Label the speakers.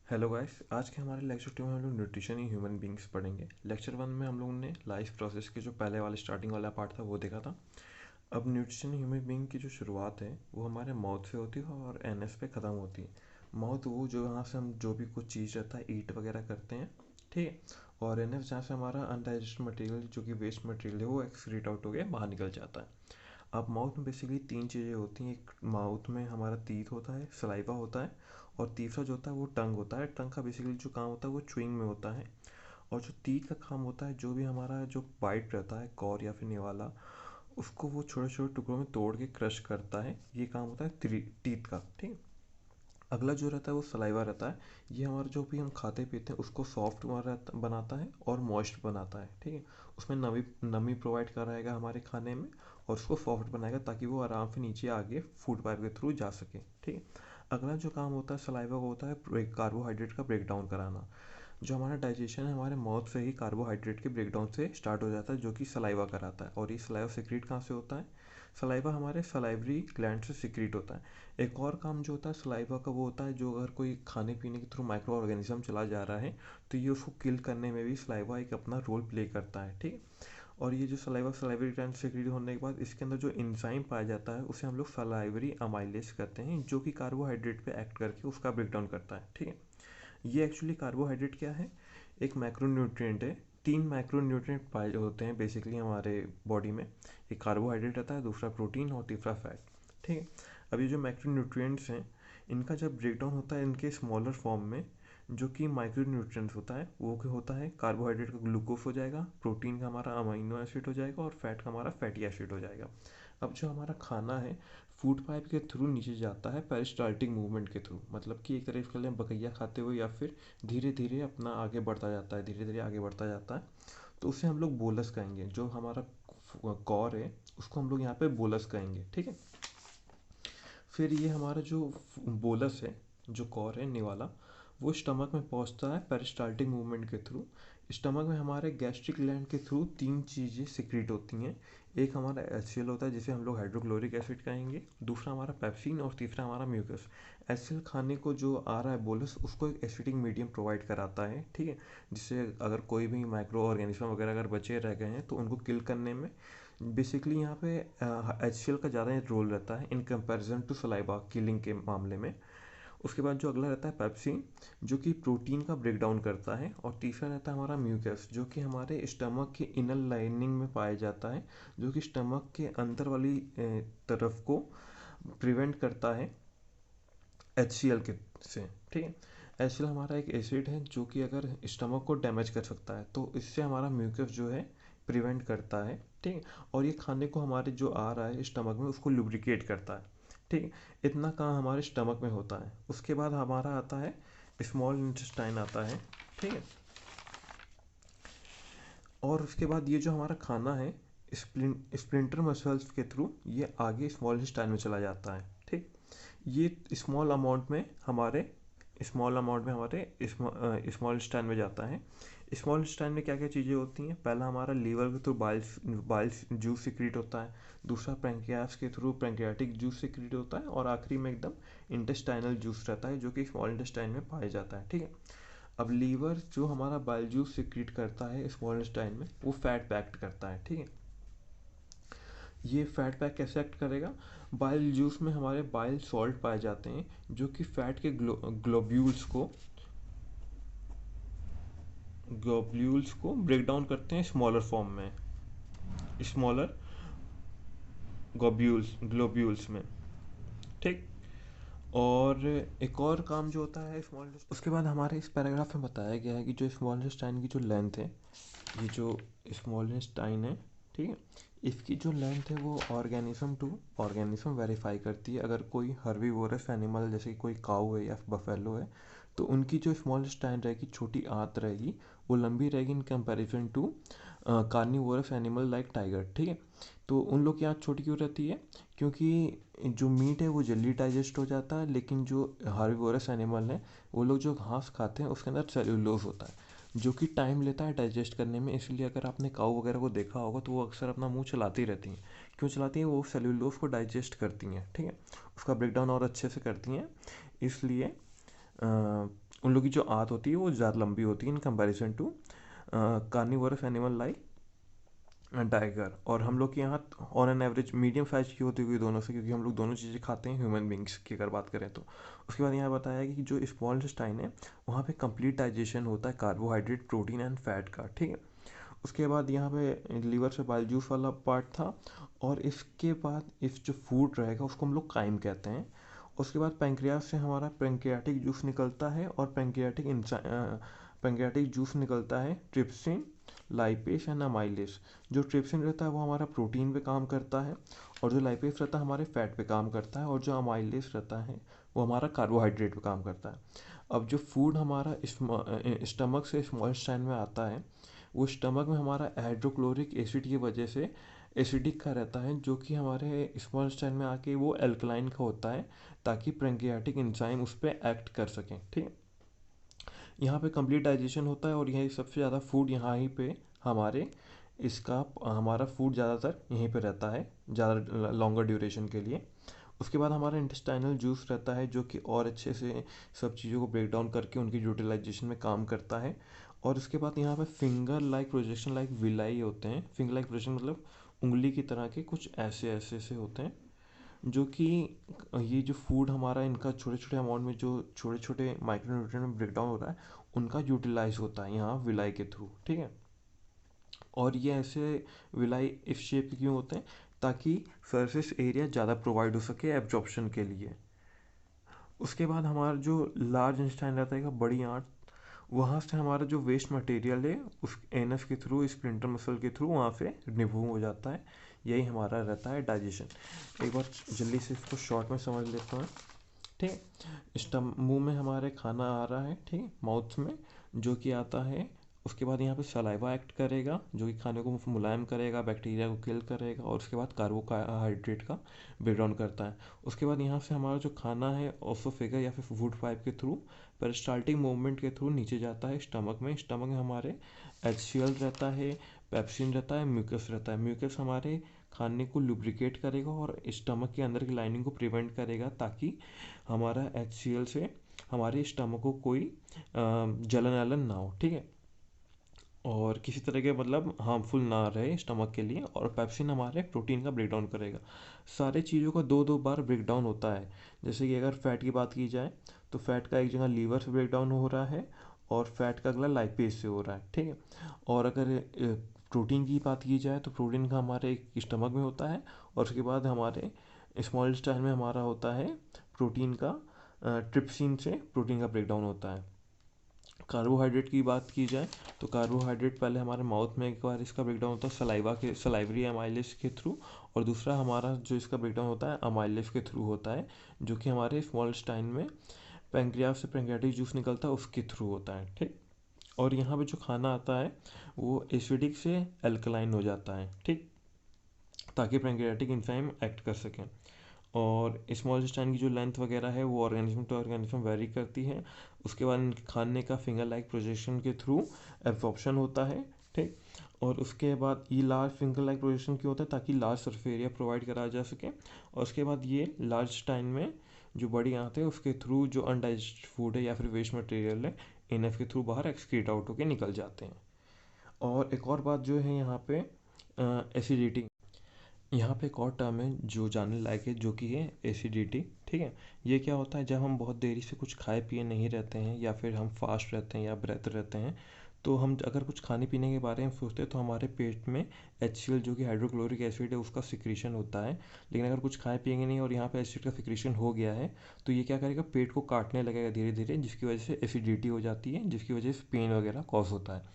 Speaker 1: Hello guys, आज के हमारे लेक्चर 2 में हम लोग न्यूट्रिशन इन ह्यूमन बींग्स पढ़ेंगे। लेक्चर 1 में हम लोगों ने लाइफ प्रोसेस के जो पहले वाले स्टार्टिंग वाला पार्ट था वो देखा था। अब न्यूट्रिशन इन ह्यूमन बींग की जो शुरुआत है वो हमारे माउथ से होती है और एनएस पे ख़त्म होती है। माउथ वो जो यहाँ से हम जो भी कुछ चीज़ रहता है ईट वगैरह करते हैं, ठीक है। और एनएफ जहाँ से हमारा अनडाइजेस्टेड मटेरियल जो कि वेस्ट मटेरियल है वो एक्सक्रीट आउट हो गया बाहर निकल जाता है। अब माउथ में बेसिकली तीन चीज़ें होती हैं। एक माउथ में हमारा टीथ होता है, सलाइवा होता है, और तीसरा जो होता है वो टंग होता है। टंग का बेसिकली जो काम होता है वो च्युइंग में होता है। और जो टीथ का काम होता है, जो भी हमारा जो बाइट रहता है कॉर या फिर निवाला, उसको वो छोटे छोटे टुकड़ों में तोड़ के क्रश करता है। ये काम होता है टीथ का, ठीक है। अगला जो रहता है वो सलाइवा रहता है। ये हमारा जो भी हम खाते पीते हैं उसको सॉफ्ट बनाता है और मॉइस्ट बनाता है, ठीक है। उसमें नमी नमी प्रोवाइड कराएगा हमारे खाने में और उसको सॉफ्ट बनाएगा ताकि वो आराम से नीचे आगे फूड पाइप के थ्रू जा सके, ठीक है। अगला जो काम होता है सलाइवा का होता है कार्बोहाइड्रेट का ब्रेक डाउन कराना। जो हमारा डाइजेशन है हमारे माउथ से ही कार्बोहाइड्रेट के ब्रेकडाउन से स्टार्ट हो जाता है, जो कि सलाइवा कराता है। और ये सलाइवा सिक्रीट कहाँ से होता है? सलाइवा हमारे सलाइवरी ग्लैंड से सिक्रीट होता है। एक और काम जो होता है सलाइवा का वो होता है, जो अगर कोई खाने पीने के थ्रू माइक्रो ऑर्गेनिज्म चला जा रहा है तो ये उसको किल करने में भी सलाइवा एक अपना रोल प्ले करता है, ठीक है। और ये जो सलाइवा सलाइवरी ग्लैंड सिक्रीट होने के बाद इसके अंदर जो एंजाइम पाया जाता है उसे हम लोग सलाइवरी अमाइलेज कहते हैं, जो कि कार्बोहाइड्रेट पे एक्ट करके उसका ब्रेकडाउन करता है, ठीक है। ये एक्चुअली कार्बोहाइड्रेट क्या है? एक मैक्रोन्यूट्रिएंट है। तीन मैक्रोन्यूट्रिएंट पाए होते हैं बेसिकली हमारे बॉडी में। एक कार्बोहाइड्रेट रहता है, दूसरा प्रोटीन और तीसरा फैट, ठीक है। अब ये जो मैक्रोन्यूट्रिएंट्स हैं इनका जब ब्रेकडाउन होता है इनके स्मॉलर फॉर्म में, जो कि माइक्रोन्यूट्रिएंट्स होता है, वो क्या होता है, कार्बोहाइड्रेट का ग्लूकोज हो जाएगा, प्रोटीन का हमारा अमीनो एसिड हो जाएगा और फैट का हमारा फैटी एसिड हो जाएगा। अब जो हमारा खाना है फूड पाइप के थ्रू नीचे जाता है पेरिस्टाल्टिक मूवमेंट के थ्रू, मतलब कि एक तरह से बकैया खाते हुए या फिर धीरे धीरे अपना आगे बढ़ता जाता है, धीरे धीरे आगे बढ़ता जाता है। तो उसे हम लोग बोलस कहेंगे। जो हमारा कॉर है उसको हम लोग यहाँ पे बोलस कहेंगे, ठीक है। फिर ये हमारा जो बोलस है, जो कॉर है निवाला, वो स्टमक में पहुंचता है पेरिस्टाल्टिक मूवमेंट के थ्रू। स्टमक में हमारे गैस्ट्रिक ग्लैंड के थ्रू तीन चीज़ें सिक्रीट होती हैं। एक हमारा एचसीएल होता है जिसे हम लोग हाइड्रोक्लोरिक एसिड कहेंगे, दूसरा हमारा पेप्सिन और तीसरा हमारा म्यूकस। एचसीएल खाने को जो आ रहा है बोलस उसको एक एसिडिक मीडियम प्रोवाइड कराता है, ठीक है। जिससे अगर कोई भी माइक्रो ऑर्गेनिज्म वगैरह अगर बचे रह गए हैं तो उनको किल करने में बेसिकली यहाँ पे एच सी एल का ज़्यादा रोल रहता है in comparison to saliva killing के मामले में। उसके बाद जो अगला रहता है पेप्सिन, जो कि प्रोटीन का ब्रेक डाउन करता है। और तीसरा रहता है हमारा म्यूकस, जो कि हमारे स्टमक के इनर लाइनिंग में पाया जाता है, जो कि स्टमक के अंदर वाली तरफ को प्रिवेंट करता है एच सी एल के से, ठीक है। एच सी एल हमारा एक एसिड है जो कि अगर स्टमक को डैमेज कर सकता है, तो इससे हमारा म्यूकस जो है प्रिवेंट करता है, ठीक है। और ये खाने को हमारे जो आ रहा है स्टमक में उसको लुब्रिकेट करता है, ठीक है। इतना काम हमारे स्टमक में होता है। उसके बाद हमारा आता है स्मॉल इंटेस्टाइन आता है, ठीक है। और उसके बाद ये जो हमारा खाना है स्प्लिंटर मसल्स के थ्रू ये आगे स्मॉल इंटेस्टाइन में चला जाता है, ठीक। ये स्मॉल अमाउंट में हमारे स्मॉल स्टैंड में जाता है। स्मॉल स्टैंड में क्या क्या चीज़ें होती हैं? पहला हमारा लीवर के थ्रू बाइल्स जूस सिक्रीट होता है। दूसरा पैंक्रियास के थ्रू पैंक्रियाटिक जूस सिक्रीट होता है। और आखिरी में एकदम इंटेस्टाइनल जूस रहता है जो कि स्मॉल इंटेस्टाइन में पाया जाता है, ठीक है। अब लीवर जो हमारा बाइल जूस सिक्रीट करता है स्मॉल इंटेस्टाइन में वो फैट पैक्ट करता है, ठीक है। ये फैट पैक कैसे एक्ट करेगा? बाइल जूस में हमारे बाइल सॉल्ट पाए जाते हैं जो कि फैट के ग्लोब्यूल्स को ब्रेक डाउन करते हैं स्मॉलर फॉर्म में, स्मॉलर ग्लोब्यूल्स में, ठीक। और एक और काम जो होता है स्मॉल, उसके बाद हमारे इस पैराग्राफ में बताया गया है कि जो स्मॉल इंटेस्टाइन की जो लेंथ है, ये जो स्मॉल इंटेस्टाइन है, ठीक है, इसकी जो लेंथ है वो ऑर्गेनिज्म टू ऑर्गेनिज्म वेरीफाई करती है। अगर कोई हर्बीवोरस एनिमल जैसे कि कोई काऊ है या बफेलो है तो उनकी जो स्मॉल इंटेस्टाइन रहेगी, छोटी आंत रहेगी, वो लंबी रहेगी in comparison to carnivorous animal like tiger, ठीक है। तो उन लोग की आंत छोटी क्यों रहती है? क्योंकि जो मीट है वो जल्दी डाइजेस्ट हो जाता है, लेकिन जो हर्बीवोरस एनिमल है वो लोग जो घास खाते हैं उसके अंदर सेल्यूलोज होता है जो कि टाइम लेता है डाइजेस्ट करने में। इसलिए अगर आपने काऊ वगैरह को देखा होगा तो वो अक्सर अपना मुंह चलाती रहती हैं। क्यों चलाती हैं? वो सेल्यूलोज को डाइजेस्ट करती हैं, ठीक है, उसका ब्रेकडाउन और अच्छे से करती हैं। इसलिए उन लोग की जो आंत होती है वो ज़्यादा लंबी होती है in comparison to carnivorous animal like tiger. और हम लोग के यहाँ on an average medium size की होती हुई दोनों से, क्योंकि हम लोग दोनों चीज़ें खाते हैं ह्यूमन बींग्स की अगर बात करें तो। उसके बाद यहाँ बताया कि जो स्मॉल इंटेस्टाइन है वहाँ पे कंप्लीट डाइजेशन होता है कार्बोहाइड्रेट, प्रोटीन एंड फैट का, ठीक है। उसके बाद यहाँ पे लीवर से बाइल जूस वाला पार्ट था। और इसके बाद इस जो फूड रहेगा उसको हम लोग काइम कहते हैं। उसके बाद पेंक्रियास से हमारा पेंक्रियाटिक जूस निकलता है, और पेंक्रियाटिक जूस निकलता है ट्रिप्सिन, लाइपेस एंड अमाइलेस। जो ट्रिप्सिन रहता है वो हमारा प्रोटीन पे काम करता है, और जो लाइपेस रहता है हमारे फैट पे काम करता है, और जो अमाइलेस रहता है वो हमारा कार्बोहाइड्रेट पे काम करता है। अब जो फूड हमारा स्टमक से स्मॉल इंटेस्टाइन में आता है वो स्टमक में हमारा हाइड्रोक्लोरिक एसिड की वजह से एसिडिक का रहता है, जो कि हमारे स्मॉल इंटेस्टाइन में आके वो एल्कलाइन का होता है, ताकि पैंक्रियाटिक एंजाइम उस पर एक्ट कर सकें, ठीक है। यहाँ पे कंप्लीट डाइजेशन होता है, और यही सबसे ज़्यादा फूड यहाँ ही पे हमारे इसका हमारा फूड ज़्यादातर यहीं पे रहता है ज़्यादा लॉन्गर ड्यूरेशन के लिए। उसके बाद हमारा इंटेस्टाइनल जूस रहता है, जो कि और अच्छे से सब चीज़ों को ब्रेक डाउन करके उनकी यूटिलाइजेशन में काम करता है। और उसके बाद यहाँ पे finger like projection like villi होते हैं। फिंगर लाइक प्रोजेक्शन मतलब उंगली की तरह के कुछ ऐसे ऐसे से होते हैं, जो कि ये जो फूड हमारा इनका छोटे छोटे अमाउंट में जो छोटे छोटे माइक्रोन्यूट्रिएंट में ब्रेक डाउन हो रहा है उनका यूटिलाइज होता है यहाँ विलाई के थ्रू, ठीक है। और ये ऐसे विलाई इस शेप के क्यों होते हैं, ताकि सरफेस एरिया ज़्यादा प्रोवाइड हो सके एब्जॉर्प्शन के लिए। उसके बाद हमारा जो लार्ज इंटेस्टाइन रहता है, बड़ी आंत, वहाँ से हमारा जो वेस्ट मटेरियल है उस एनएस के थ्रू, स्प्लिंटर मसल के थ्रू वहाँ से रिमूव हो जाता है। यही हमारा रहता है डाइजेशन। एक बार जल्दी से इसको शॉर्ट में समझ लेता हूँ, ठीक है। मुंह में हमारे खाना आ रहा है, ठीक है, माउथ में, जो कि आता है। उसके बाद यहाँ पे सलाइवा एक्ट करेगा, जो कि खाने को मुलायम करेगा, बैक्टीरिया को किल करेगा, और उसके बाद कार्बोहाइड्रेट का ब्रेक डाउन करता है। उसके बाद यहाँ से हमारा जो खाना है ओसोफेगा या फिर फूड पाइप के थ्रू पेरिस्टाल्टिक मूवमेंट के थ्रू नीचे जाता है स्टमक में। स्टमक में हमारे HCl रहता है, पेप्सिन रहता है, म्यूकस रहता है। म्यूकस हमारे खाने को लुब्रिकेट करेगा और स्टमक के अंदर की लाइनिंग को प्रिवेंट करेगा, ताकि हमारा HCl से हमारे स्टमक को कोई जलन अलन ना हो, ठीक है, और किसी तरह के मतलब हार्मफुल ना रहे स्टमक के लिए। और पेप्सिन हमारे प्रोटीन का ब्रेक डाउन करेगा। सारे चीज़ों का दो दो बार ब्रेक डाउन होता है। जैसे कि अगर फैट की बात की जाए तो फैट का एक जगह लीवर से ब्रेक डाउन हो रहा है, और फैट का अगला लाइपेज से हो रहा है, ठीक है। और अगर प्रोटीन की बात की जाए तो प्रोटीन का हमारे एक स्टमक में होता है, और उसके बाद हमारे स्मॉल इंटेस्टाइन में हमारा होता है प्रोटीन का, ट्रिप्सिन से प्रोटीन का ब्रेक डाउन होता है। कार्बोहाइड्रेट की बात की जाए तो कार्बोहाइड्रेट पहले हमारे माउथ में एक बार इसका ब्रेकडाउन होता है सलाइवा के, सलाइवरी अमाइलेस के थ्रू, और दूसरा हमारा जो इसका ब्रेकडाउन होता है अमाइलेस के थ्रू होता है, जो कि हमारे स्मॉल इंटेस्टाइन में पेंक्रियास से पेंक्रियाटिक जूस निकलता है उसके थ्रू होता है, ठीक। और यहाँ पे जो खाना आता है वो एसिडिक से अल्कलाइन हो जाता है, ठीक, ताकि पेंक्रियाटिक एंजाइम एक्ट कर सकें। और स्मॉल इंटेस्टाइन की जो लेंथ वगैरह है वो ऑर्गेनिज्म टू ऑर्गेनिज्म वेरी करती है। उसके बाद इनके खाने का फिंगर लाइक प्रोजेक्शन के थ्रू एब्जॉर्प्शन होता है, ठीक। और उसके बाद ये लार्ज फिंगर लाइक प्रोजेक्शन क्यों होता है, ताकि लार्ज सरफेस एरिया प्रोवाइड कराया जा सके। और उसके बाद ये लार्ज इंटेस्टाइन में जो बड़ी आंत है उसके थ्रू जो अनडाइजेस्टेड फूड है या फिर वेस्ट मटेरियल है इनएफ के थ्रू बाहर एक्सक्रीट आउट होकर निकल जाते हैं। और एक और बात जो है यहाँ पे एसिडिटी, यहाँ पे एक और टर्म है जो जानने लायक है, जो कि है एसिडिटी, ठीक है। ये क्या होता है, जब हम बहुत देरी से कुछ खाए पिए नहीं रहते हैं, या फिर हम फास्ट रहते हैं या ब्रेथ रहते हैं, तो हम अगर कुछ खाने पीने के बारे में सोचते हैं तो हमारे पेट में HCl जो कि हाइड्रोक्लोरिक एसिड है उसका सिक्रीशन होता है। लेकिन अगर कुछ खाए पिएंगे नहीं और यहाँ पे एसिड का सिक्रीशन हो गया है तो ये क्या करेगा, पेट को काटने लगेगा धीरे धीरे, जिसकी वजह से एसिडिटी हो जाती है, जिसकी वजह से पेन वगैरह कॉज होता है।